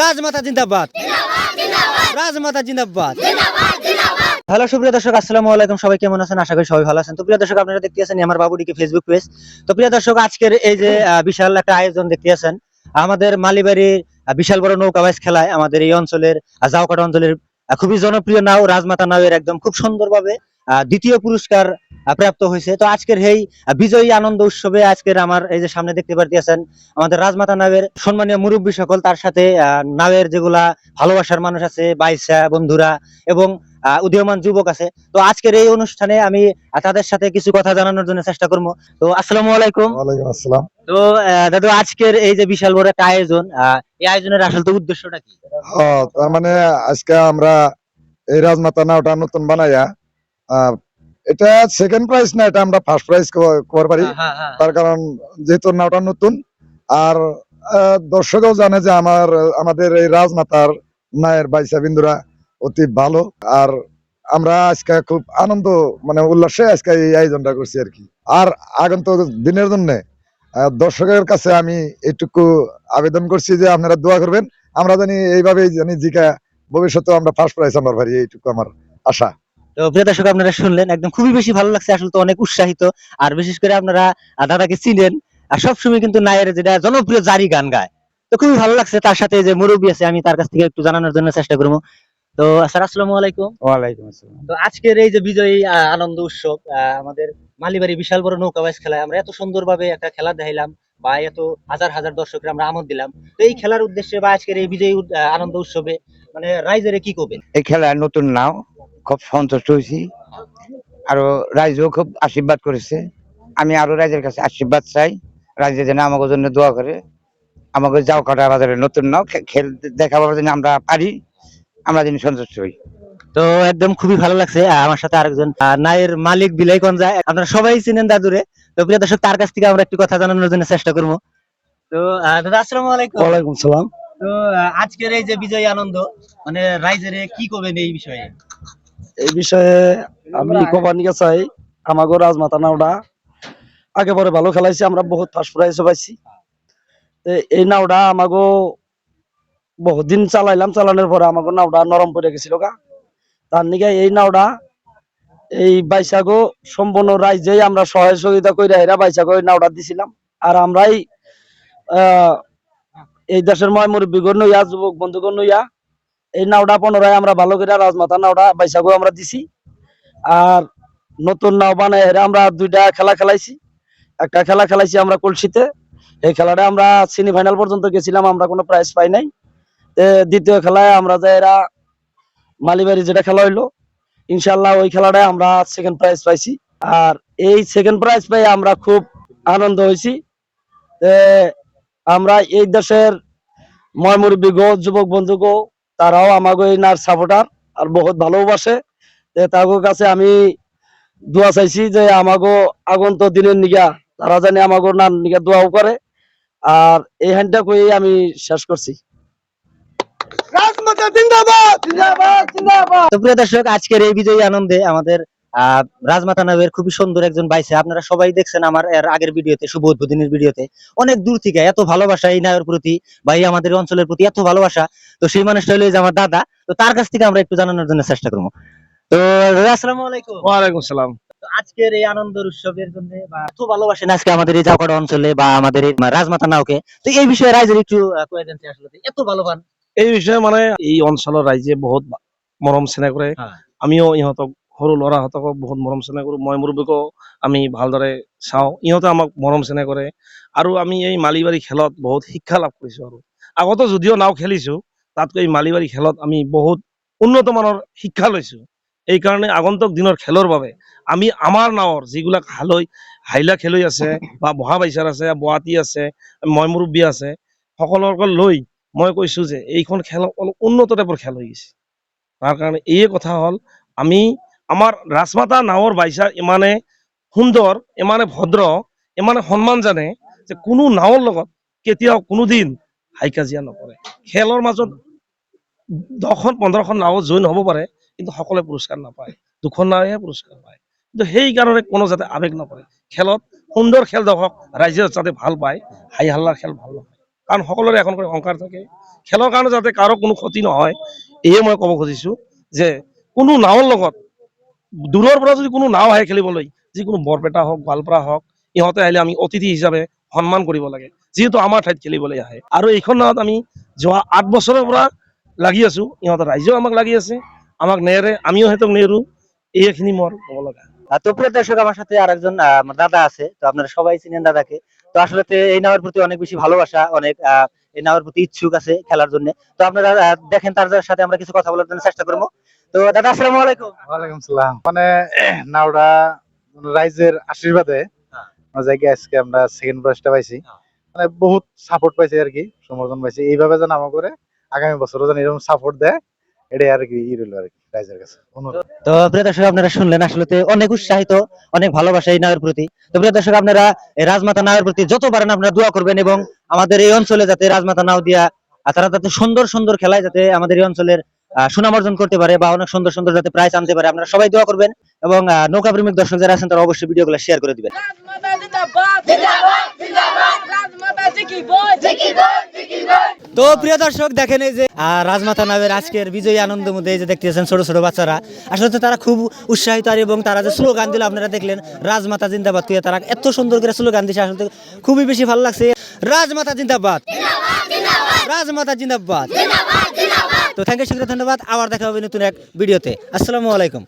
রাজমাতা জিন্দাবাদ, রাজমাতা জিন্দাবাদ। হ্যালো সুপ্রিয় দর্শক, আসসালামু আলাইকুম। সবাই কেমন আছেন? আশা করি সবাই ভালো আছেন। তো প্রিয় দর্শক, আপনারা দেখতে আছেন আমার বাবুডিকে ফেসবুক পেজ। তো প্রিয় দর্শক, আজকের এই যে বিশাল একটা আয়োজন দেখতে আছেন, আমাদের মালিবাড়ির বিশাল বড় নৌকাবাজ খেলায় আমাদের এই অঞ্চলের জাউকাটা অঞ্চলের খুবই জনপ্রিয় নাও রাজমাতা নাওয়ের একদম খুব সুন্দরভাবে দ্বিতীয় পুরস্কার প্রাপ্ত হয়েছে। তো আজকের এই বিজয়ী আনন্দ উৎসবে আজকের আমার এই যে সামনে দেখতে পারতেছেন আমাদের রাজমাতা নাওয়ের সম্মানীয় মুরব্বী সকল, তার সাথে নাওয়ের যেগুলা ভালোবাসার মানুষ আছে, বাইসা বন্ধুরা এবং উদীয়মান যুবক আছে। তো আজকের এই অনুষ্ঠানে আমি তাদের সাথে কিছু কথা জানানোর জন্য চেষ্টা করবো। তো আসসালামু আলাইকুম। ওয়ালাইকুম আসসালাম। তো দাদু, আজকের এই যে বিশাল বড় একটা আয়োজন, এই আয়োজনের আসল তো উদ্দেশ্যটা কি? তার মানে আজকে আমরা এই রাজমাতা নাওটা নতুন বানাইয়া এটা সেকেন্ড প্রাইজ না, এটা আমরা ফার্স্ট প্রাইজ করতে পারি। তার কারণ যেহেতু নাওটা নতুন, আর দর্শকও জানে যে আমাদের এই রাজমাতার নায়ের বাইসা বিন্দুরা অতি ভালো। আর আমরা আজকে খুব আনন্দ মানে উল্লাসে আজকে এই আয়োজনটা করছি আর কি। আর আগন্তুক দিনের জন্য দর্শকের কাছে আমি এইটুকু আবেদন করছি যে আপনারা দোয়া করবেন, আমরা জানি এইভাবেই জানি জিকা ভবিষ্যতে আমরা ফার্স্ট প্রাইজ আমরা পারি, এইটুকু আমার আশা। তো প্রিয় দর্শক, আপনারা শুনলেন, একদম খুবই বেশি ভালো লাগছে আসলে। তো অনেক উৎসাহিত, আর বিশেষ করে আপনারা দাদাকে চিনেন, আর সবসময় কিন্তু নায়ের যেটা জনপ্রিয় জারি গান গায়। তো খুবই ভালো লাগছে। তার সাথে যে মুরব্বী আছে, আমি তার কাছ থেকে একটু জানানোর জন্য চেষ্টা করবো। তো স্যার, আসসালামু আলাইকুম। ওয়ালাইকুম আসসালাম। তো আজকের এই যে বিজয়ী আনন্দ উৎসব, আমাদের মালিবাড়ি বিশাল বড় নৌকাবাজ খেলায় আমরা এত সুন্দরভাবে একটা খেলা দেখাইলাম, বা এত হাজার হাজার দর্শকের আমরা আমোদ দিলাম। তো এই খেলার উদ্দেশ্যে বা আজকের এই বিজয়ী আনন্দ উৎসবে মানে রাইজের কি করবেন? এই খেলায় নতুন নাও খুব সন্তুষ্ট হয়েছি, আরো রাইজও খুব আশীর্বাদ করেছে। আমি আরো রাইজের কাছে আশীর্বাদ চাই, রাইজের যেন আমাকে জন্য দোয়া করে, আমাকে জাউকাটা বাজারে নতুন নাও খেল দেখাবার জন্য আমরা পারি, আমরা যেন সন্তুষ্ট হই। তো একদম খুবই ভালো লাগছে। আমার সাথে আরেকজন নায়ের মালিক বিলাইগঞ্জ, আপনারা সবাই চিনেন দাদুরে। তো প্রিয় দর্শক, তার কাছ থেকে আমরা একটু কথা জানানোর জন্য চেষ্টা করবো। তো দাদা, আসসালামু আলাইকুম। ওয়ালাইকুম সালাম। তো আজকের এই যে বিজয়ী আনন্দ, মানে রাইজের কি করবেন এই বিষয়ে? এই বিষয়ে আমি কবার নিয়ে চাই, আমাগো রাজমাতা নাওটা আগে পরে ভালো খেলাইছি, আমরা বহুত ফার্স্ট প্রাইজও পাইছি। এই নাওটা আমাগো বহুদিন চালাইলাম, চালানোর পরে আমাগো নাওটা নরম পড়ে গেছিল গা। তার নিকে এই নাওটা এই বাইসাগো সম্পূর্ণ রাইজেই আমরা সহযোগিতা করে এরা বাইসাগো এই নাওটা দিছিলাম। আর আমরাই এই দেশের ময় মুরব্বীগণ নইয়া, যুবক বন্ধুগণ নইয়া এই নাওটা পুনরায় আমরা ভালো করে রাজমাতা নাওটা বাইসাগো আমরা দিছি। আর নতুন নাও বানায় আমরা দুইটা খেলা খেলাইছি। একটা খেলা খেলাইছি আমরা কলসিতে, এই খেলাটা আমরা সেমিফাইনাল পর্যন্ত গেছিলাম, আমরা কোনো প্রাইজ পাই নাই। দ্বিতীয় খেলায় আমরা যে এরা মালিবাড়ি যেটা খেলা হইলো, ইনশাল্লাহ ওই খেলাটায় আমরা সেকেন্ড প্রাইজ পাইছি। আর এই সেকেন্ড প্রাইজ পেয়ে আমরা খুব আনন্দ হয়েছি। আমরা এই দেশের ময় মুরব্বী গো, যুবক বন্ধু গো, তারাও আমাকে এই নার সাপোর্টার আর বহুত ভালোবাসে। তাদের কাছে আমি দোয়া চাইছি যে আমাগো আগন্ত দিনের নিগা তারা জানি আমাগো নার নিগা দোয়াও করে। আর এই হ্যান্ডটা কই আমি শেষ করছি। রাজমাতা জিন্দাবাদ, জিন্দাবাদ, জিন্দাবাদ। তো প্রিয় দর্শক, আজকের এই বিজয়ী আনন্দে আমাদের রাজমাতা নামের খুবই সুন্দর একজন বাইছে। আপনারা সবাই দেখছেন আমার এর আগের ভিডিওতে, শুভ উদ্বোধনের ভিডিওতে, অনেক দূর থেকে এত ভালোবাসা এই নায়ের প্রতি বা এই আমাদের অঞ্চলের প্রতি এত ভালোবাসা। তো সেই মানুষটা হলো যে আমার দাদা। তো তার কাছ থেকে আমরা একটু জানানোর জন্য চেষ্টা করবো। তো দাদা, আসসালামু আলাইকুম। ওয়ালাইকুম সালাম। তো আজকের এই আনন্দ উৎসবের জন্য বা এত ভালোবাসেন আজকে আমাদের এই জাউকাটা অঞ্চলে বা আমাদের এই রাজমাতা নাওকে, তো এই বিষয়ে রাইজের একটু কয়ে দেন আসলে এত ভালো পান। এই বিষয়ে মানে এই অঞ্চলের রাইজে বহুত মৰম চেনেহ কৰে। আমিও ইহঁতক সৰু ল'ৰাহঁতক বহুত মৰম চেনেহ কৰোঁ। মই মুৰব্বীকো আমি ভালদৰে চাওঁ, ইহঁতে আমাক মৰম চেনেহ কৰে। আৰু আমি এই মালিবাড়ী খেলত বহুত শিক্ষা লাভ কৰিছোঁ। আৰু আগতো যদিও নাও খেলিছোঁ, তাতকৈ এই মালিবাড়ী খেলত আমি বহুত উন্নত মানৰ শিক্ষা লৈছোঁ। এই কাৰণে আগন্তুক দিনৰ খেলৰ বাবে আমি আমাৰ নাৱৰ যিবিলাক হাইলা খেলুৱৈ আছে বা বহা বাইচাৰ আছে, বুৱাতি আছে, মই মুৰব্বী আছে, সকলোকে লৈ মই কৈছোঁ যে এইখন খেল অলপ উন্নত টাইপৰ খেল হৈ গৈছে। তাৰ কাৰণে এই কথা হ'ল, আমি আমাৰ ৰাজমাতা নাৱৰ বাইচা ইমানে সুন্দৰ, ইমানে ভদ্ৰ, ইমানে সন্মান জানে যে কোনো নাৱৰ লগত কেতিয়াও কোনোদিন হাই কাজিয়া নকৰে। খেলৰ মাজত 10খন-15খন নাও জইন হ'ব পাৰে, কিন্তু সকলোৱে পুৰস্কাৰ নাপায়, 2খন নাৱে পুৰস্কাৰ পায়। কিন্তু সেইকাৰণে কোনো যাতে আৱেগ নকৰে, খেলত সুন্দৰ খেল দেখক, ৰাইজে যাতে ভাল পায়, হাই হাল্লাৰ খেল ভাল নহয়। কাৰণ সকলোৰে এখন কৰি অহংকাৰ থাকে খেলৰ কাৰণে যাতে কাৰো কোনো ক্ষতি নহয় এয়ে মই ক'ব খুজিছো যে কোনো নাৱৰ লগত দূৰৰ পৰা যদি কোনো নাও আহে খেলিবলৈ যিকোনো বৰপেটা হওক গোৱালপাৰা হওক ইহঁতে আহিলে আমি অতিথি হিচাপে সন্মান কৰিব লাগে যিহেতু আমাৰ ঠাইত খেলিবলৈ আহে আৰু এইখন নাৱত আমি যোৱা 8 বছৰৰ পৰা লাগি আছো ইহঁতৰ ৰাইজেও আমাক লাগি আছে আমাক নেৰে আমিও সিহঁতক নেৰো এইখিনি মোৰ ক'ব লগা তো প্রিয় দর্শক আমার সাথে আরেকজন আমার দাদা আছে তো আপনারা সবাই চিনেন দাদাকে তো আসলে এই নাওয়ের প্রতি অনেক বেশি ভালোবাসা অনেক এই নাওয়ের প্রতি ইচ্ছুক আছে খেলার জন্য তো আপনারা দেখেন তার সাথে আমরা কিছু কথা বলার জন্য চেষ্টা করবো তো দাদা আসসালামু আলাইকুম ওয়ালাইকুম সালাম মানে নাওটা রাইজের আশীর্বাদে জায়গায় আজকে আমরা সেকেন্ড প্রাইজটা পাইছি মানে বহুত সাপোর্ট পাইছি আর কি সমর্থন পাইছি এইভাবে যেন আমার করে আগামী বছরও যেন এরকম সাপোর্ট দেয় এটাই আর কি ই রইল আর কি রাইজের কাছে অনুরোধ। তো প্রিয় দর্শক আপনারা শুনলেন আসলে অনেক উৎসাহিত অনেক ভালোবাসা এই নাওয়ের প্রতি তো প্রিয় দর্শক আপনারা এই রাজমাতা নাওয়ের প্রতি যত পারেন আপনারা দোয়া করবেন এবং আমাদের এই অঞ্চলে যাতে রাজমাতা নাও দিয়া তারা যাতে সুন্দর সুন্দর খেলায় যাতে আমাদের এই অঞ্চলের সুনাম অর্জন করতে পারে বা অনেক সুন্দর সুন্দর যাতে প্রাইজ আনতে পারে আপনারা সবাই দোয়া করবেন এবং নৌকা প্রেমিক দর্শক যারা আছেন তারা অবশ্যই ভিডিওগুলো শেয়ার করে দিবেন তো প্রিয় দর্শক দেখেন এই যে রাজমাতা নামের আজকের বিজয়ী আনন্দের মধ্যে এই যে দেখতেছেন ছোট ছোট বাচ্চারা আসলে তো তারা খুব উৎসাহিত আর এবং তারা যে স্লোগান দিল আপনারা দেখলেন রাজমাতা জিন্দাবাদ তুই তারা এত সুন্দর করে স্লোগান দিচ্ছে আসলে খুবই বেশি ভালো লাগছে রাজমাতা জিন্দাবাদ রাজমাতা জিন্দাবাদ তো থ্যাংক ইউ ধন্যবাদ আবার দেখা হবে নতুন এক ভিডিওতে আসসালামু আলাইকুম